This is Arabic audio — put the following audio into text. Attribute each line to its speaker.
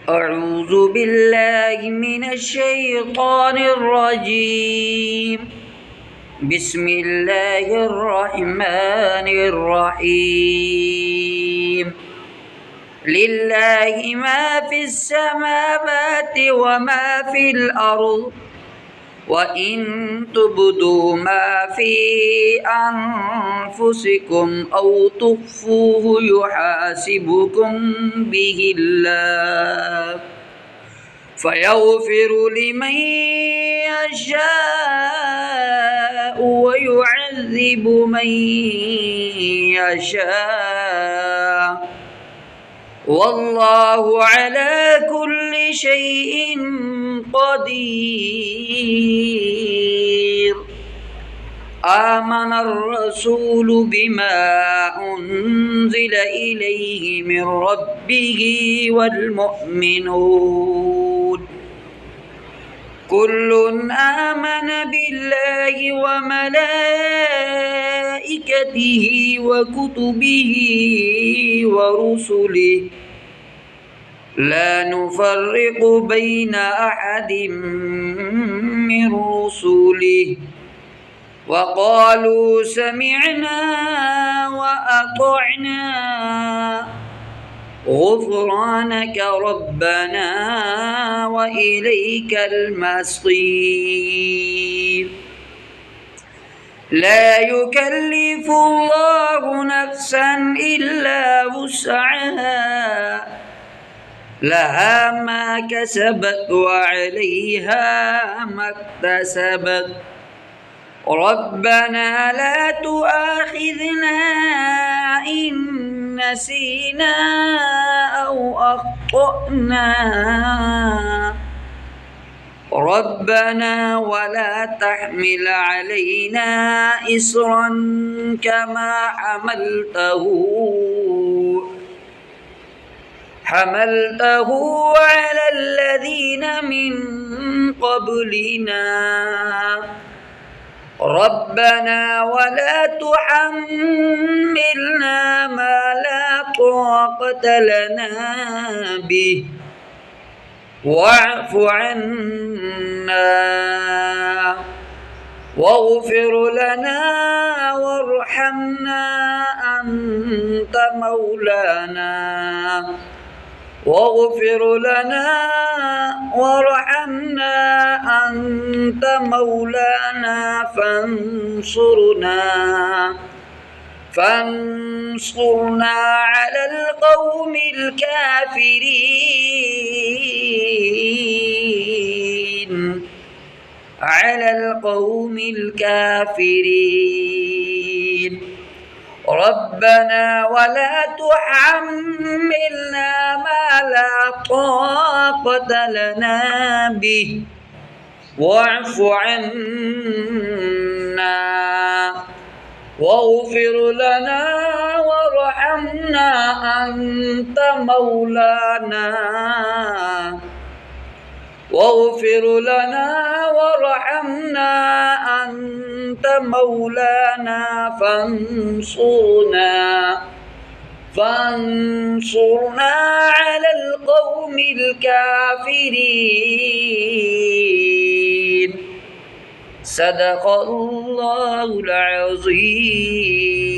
Speaker 1: أعوذ بالله من الشيطان الرجيم. بسم الله الرحمن الرحيم. لله ما في السماوات وما في الأرض، وإن تبدوا ما في أنفسكم أو تخفوه يحاسبكم به الله، فيغفر لمن يشاء ويعذب من يشاء، والله على كل شيء قدير. آمن الرسول بما أنزل إليه من ربه والمؤمنون كل آمن بالله وملائكته وكتبه ورسله لا نفرق بين أحد من رسله، وقالوا سمعنا وأطعنا غفرانك ربنا وإليك المصير. لا يكلف الله نفسا إلا وسعها، لها ما كسبت وعليها ما اكتسبت. ربنا لا تؤاخذنا إن نسينا أو أخطأنا، ربنا ولا تحمل علينا إصرا كما حملته على الذين من قبلنا. ربنا ولا تحملنا ما لا طاقة لنا به، واعف عنا واغفر لنا وارحمنا أنت مولانا، واغفر لنا وارحمنا أنت مولانا فانصرنا على القوم الكافرين. ربنا ولا تحملنا ما لا طاقة لنا به، واعف عنا واغفر لنا وارحمنا أنت مولانا، واغفر لنا وارحمنا أنت مولانا فانصرنا على القوم الكافرين. صدق الله العظيم.